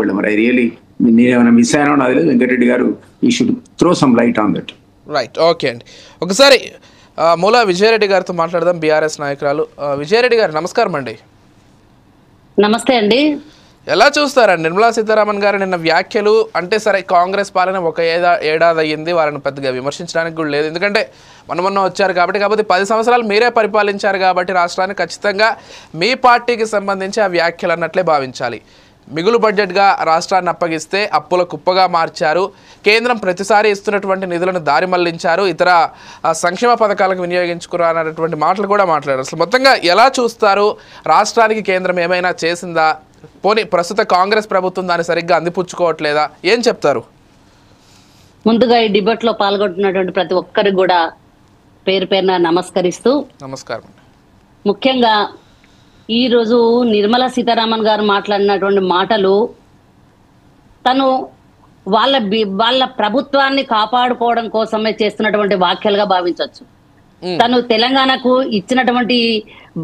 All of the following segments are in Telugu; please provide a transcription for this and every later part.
మరి ఐ రియలీ నేనేమైనా మిస్ అయినా అది లేదు. వెంకటరెడ్డి గారు ఈ should throw some light on that. Right, okay అండి. ఒకసారి మూలా విజయారెడ్డి గారితో మాట్లాడదాం, బీఆర్ఎస్ నాయకురాలు. విజయారెడ్డి గారు నమస్కారం అండి. నమస్తే అండి. ఎలా చూస్తారండి నిర్మలా సీతారామన్ గారు నిన్న వ్యాఖ్యలు? అంటే సరే, కాంగ్రెస్ పాలన ఒక ఏడాది అయ్యింది, వాళ్ళని పెద్దగా విమర్శించడానికి కూడా లేదు, ఎందుకంటే మొన్న వచ్చారు కాబట్టి. కాకపోతే 10 సంవత్సరాలు మీరే పరిపాలించారు కాబట్టి రాష్ట్రాన్ని ఖచ్చితంగా మీ పార్టీకి సంబంధించి ఆ వ్యాఖ్యలు అన్నట్లే భావించాలి. మిగులు బడ్జెట్గా రాష్ట్రాన్ని అప్పగిస్తే అప్పుల కుప్పగా మార్చారు, కేంద్రం ప్రతిసారి ఇస్తున్నటువంటి నిధులను దారి మళ్లించారు, ఇతర సంక్షేమ పథకాలకు వినియోగించుకున్నారు అన్నటువంటి మాటలు కూడా మాట్లాడారు. అసలు మొత్తంగా ఎలా చూస్తారు? రాష్ట్రానికి కేంద్రం ఏమైనా చేసిందా? పోనీ ప్రస్తుత కాంగ్రెస్ ప్రభుత్వం దాన్ని సరిగ్గా అందిపుచ్చుకోవట్లేదా? ఏం చెప్తారు? ముందుగా ఈ డిబేట్ లో పాల్గొంటున్నటువంటి ప్రతి ఒక్కరికి కూడా పేరు పేరున నమస్కరిస్తూ, నమస్కారం. ముఖ్యంగా ఈరోజు నిర్మలా సీతారామన్ గారు మాట్లాడినటువంటి మాటలు తను వాళ్ళ ప్రభుత్వాన్ని కాపాడుకోవడం కోసమే చేస్తున్నటువంటి వ్యాఖ్యలుగా భావించవచ్చు. తను తెలంగాణకు ఇచ్చినటువంటి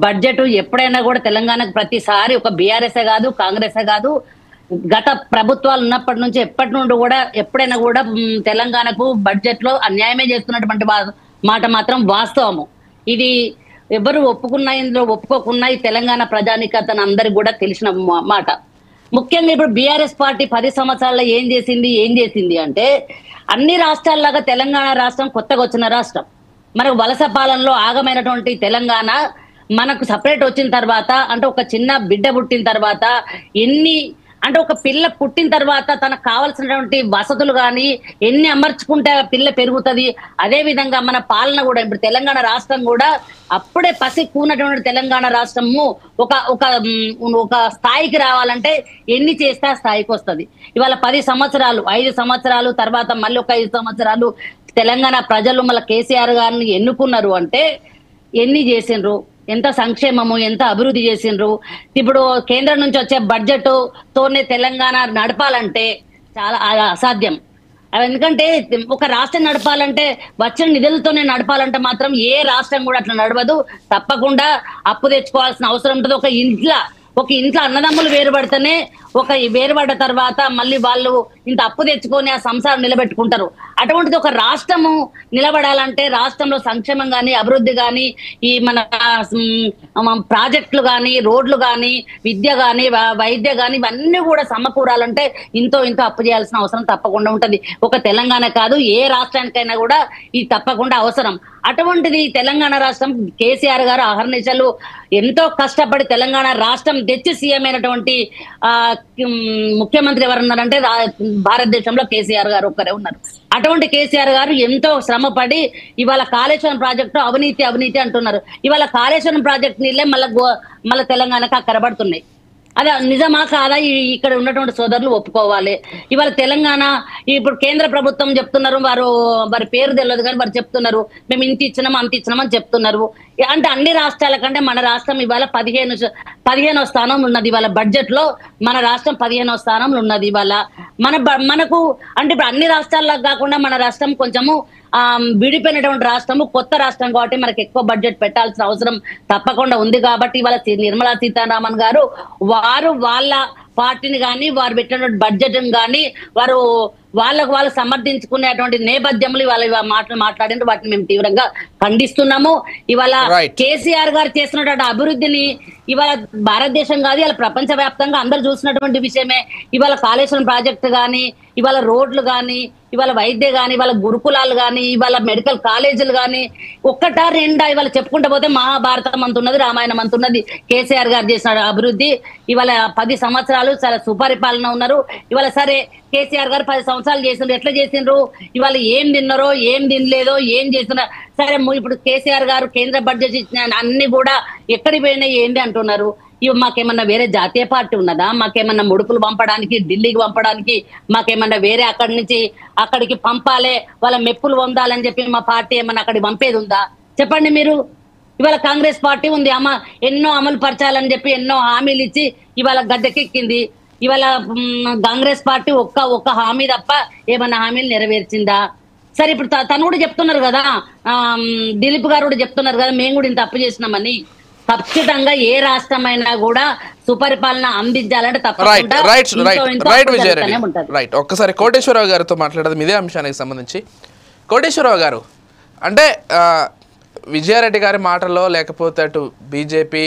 బడ్జెట్ ఎప్పుడైనా కూడా తెలంగాణకు ప్రతిసారి ఒక బీఆర్ఎస్ఏ కాదు, కాంగ్రెసే కాదు, గత ప్రభుత్వాలు ఉన్నప్పటి నుంచి ఎప్పటి నుండి కూడా ఎప్పుడైనా కూడా తెలంగాణకు బడ్జెట్ లో అన్యాయమే చేస్తున్నటువంటి మాట మాత్రం వాస్తవము. ఇది ఎవరు ఒప్పుకున్నా, ఇందులో ఒప్పుకోకున్నా ఈ తెలంగాణ ప్రజానికతను అందరికి కూడా తెలిసిన మాట. ముఖ్యంగా ఇప్పుడు బీఆర్ఎస్ పార్టీ 10 సంవత్సరాల్లో ఏం చేసింది అంటే, అన్ని రాష్ట్రాల్లాగా తెలంగాణ రాష్ట్రం కొత్తగా వచ్చిన రాష్ట్రం. మనకు వలస పాలనలో ఆగమైనటువంటి తెలంగాణ మనకు సపరేట్ వచ్చిన తర్వాత, అంటే ఒక చిన్న బిడ్డ పుట్టిన తర్వాత అంటే ఒక పిల్ల పుట్టిన తర్వాత తనకు కావాల్సినటువంటి వసతులు కానీ ఎన్ని అమర్చుకుంటే పిల్ల పెరుగుతుంది. అదే విధంగా మన పాలన కూడా ఇప్పుడు తెలంగాణ రాష్ట్రం కూడా అప్పుడే పసి కూనటువంటి తెలంగాణ రాష్ట్రము ఒక స్థాయికి రావాలంటే ఎన్ని చేస్తే ఆ స్థాయికి వస్తుంది. ఇవాళ 10 సంవత్సరాలు, 5 సంవత్సరాలు తర్వాత మళ్ళీ ఒక 5 సంవత్సరాలు తెలంగాణ ప్రజలు మళ్ళీ కేసీఆర్ గారిని ఎన్నుకున్నారు అంటే ఎన్ని చేసిండ్రు, ఎంత సంక్షేమము, ఎంత అభివృద్ధి చేసిండ్రు. ఇప్పుడు కేంద్రం నుంచి వచ్చే బడ్జెట్ తోనే తెలంగాణ నడపాలంటే చాలా అసాధ్యం. ఎందుకంటే ఒక రాష్ట్రం నడపాలంటే వచ్చిన నిధులతోనే నడపాలంటే మాత్రం ఏ రాష్ట్రం కూడా అట్లా నడవదు. తప్పకుండా అప్పు తెచ్చుకోవాల్సిన అవసరం ఉంటుంది. ఒక ఇంట్లో అన్నదమ్ములు వేరుపడితేనే వేరుపడ్డ తర్వాత మళ్ళీ వాళ్ళు ఇంత అప్పు తెచ్చుకొని ఆ సంసారం నిలబెట్టుకుంటారు. అటువంటిది ఒక రాష్ట్రము నిలబడాలంటే రాష్ట్రంలో సంక్షేమం కానీ, అభివృద్ధి కానీ, ఈ మన ప్రాజెక్టులు కానీ, రోడ్లు కానీ, విద్య కానీ, వైద్య కానీ ఇవన్నీ కూడా సమకూరాలంటే ఇంతో అప్పు చేయాల్సిన అవసరం తప్పకుండా ఉంటది. ఒక తెలంగాణ కాదు, ఏ రాష్ట్రానికైనా కూడా ఇది తప్పకుండా అవసరం. అటువంటిది తెలంగాణ రాష్ట్రం కేసీఆర్ గారు అహర్నిశలు ఎంతో కష్టపడి తెలంగాణ రాష్ట్రం తెచ్చి సీఎం అయినటువంటి ముఖ్యమంత్రి ఎవరున్నారంటే భారతదేశంలో కేసీఆర్ గారు ఒక్కరే ఉన్నారు. అటువంటి కేసీఆర్ గారు ఎంతో శ్రమపడి ఇవాళ కాళేశ్వరం ప్రాజెక్టు అవినీతి అంటున్నారు. ఇవాళ కాళేశ్వరం ప్రాజెక్టు నీళ్ళే మళ్ళీ తెలంగాణకు అక్కరబడుతున్నాయి. అదే నిజమా కాదా? ఇక్కడ ఉన్నటువంటి సోదరులు ఒప్పుకోవాలి. ఇవాళ తెలంగాణ ఇప్పుడు కేంద్ర ప్రభుత్వం చెప్తున్నారు, వారి పేరు తెలియదు కానీ వారు చెప్తున్నారు మేము ఇంత ఇచ్చినాం అంత ఇచ్చినాం అని చెప్తున్నారు. అంటే అన్ని రాష్ట్రాల కంటే మన రాష్ట్రం ఇవాళ 15వ స్థానం ఉన్నది. ఇవాళ బడ్జెట్ లో మన రాష్ట్రం 15వ స్థానంలో ఉన్నది. ఇవాళ మనకు అంటే ఇప్పుడు అన్ని రాష్ట్రాల్లో కాకుండా మన రాష్ట్రం కొంచెము విడిపోయినటువంటి రాష్ట్రము, కొత్త రాష్ట్రం కాబట్టి మనకు ఎక్కువ బడ్జెట్ పెట్టాల్సిన అవసరం తప్పకుండా ఉంది. కాబట్టి ఇవాళ నిర్మలా సీతారామన్ గారు వాళ్ళ పార్టీని కానీ, వారు పెట్టినటువంటి బడ్జెట్ కానీ వాళ్ళు సమర్థించుకునేటువంటి నేపథ్యంలో ఇవాళ మాట్లాడిన వాటిని మేము తీవ్రంగా ఖండిస్తున్నాము. ఇవాళ కేసీఆర్ గారు చేస్తున్నటువంటి అభివృద్ధిని ఇవాళ భారతదేశం కాదు, ఇవాళ ప్రపంచ వ్యాప్తంగా అందరు చూసినటువంటి విషయమే. ఇవాళ కాళేశ్వరం ప్రాజెక్టు కానీ, ఇవాళ రోడ్లు కానీ, ఇవాళ వైద్య కానీ, ఇవాళ గురుకులాలు కానీ, ఇవాళ మెడికల్ కాలేజీలు కానీ, ఒక్కటా రెండా ఇవాళ చెప్పుకుంటూ పోతే మహాభారతం అంతున్నది, రామాయణం అంతున్నది కేసీఆర్ గారు చేసిన అభివృద్ధి. ఇవాళ 10 సంవత్సరాలు చాలా సుపరిపాలన ఉన్నారు. ఇవాళ సరే కేసీఆర్ గారు 10 సంవత్సరాలు చేసిండ్రు, ఎట్లా చేసిండ్రు, ఇవాళ ఏం తిన్నారో ఏం తినలేదో ఏం చేస్తున్నారో సరే. ఇప్పుడు కేసీఆర్ గారు కేంద్ర బడ్జెట్ ఇచ్చిన అన్ని కూడా ఎక్కడికి పోయినాయి ఏంటి అంటున్నారు. ఇవి మాకేమన్నా వేరే జాతీయ పార్టీ ఉన్నదా? మాకేమన్నా ముడుపులు పంపడానికి, ఢిల్లీకి పంపడానికి, మాకేమన్నా వేరే అక్కడి నుంచి అక్కడికి పంపాలి, వాళ్ళ మెప్పులు పొందాలని చెప్పి మా పార్టీ ఏమన్నా అక్కడికి పంపేది ఉందా? చెప్పండి మీరు. ఇవాళ కాంగ్రెస్ పార్టీ ఉంది, ఎన్నో అమలు పరచాలని చెప్పి ఎన్నో హామీలు ఇచ్చి ఇవాళ గద్దెకెక్కింది. ఇవాళ కాంగ్రెస్ పార్టీ ఒక్క హామీ తప్ప ఏమన్నా హామీలు నెరవేర్చిందా? సరే ఇప్పుడు తను కూడా చెప్తున్నారు కదా, దిలీప్ గారు కూడా చెప్తున్నారు కదా మేము కూడా ఇంత అప్పు చేసినామని. ఖచ్చితంగా ఏ రాష్ట్రమైనా కూడా సుపరిపాలన అందించాలంటే రైట్ తప్పకుండా రైట్ రైట్ ఇంతో ఇంతో రైట్ అప్పు విజయారెడ్డి జరుగుతూనే ఉంటది. రైట్ ఒక్కసారి కోటేశ్వరరావు గారితో మాట్లాడదాం ఇదే అంశానికి సంబంధించి. కోటేశ్వరరావు గారు, అంటే విజయారెడ్డి గారి మాటల్లో లేకపోతే అటు బీజేపీ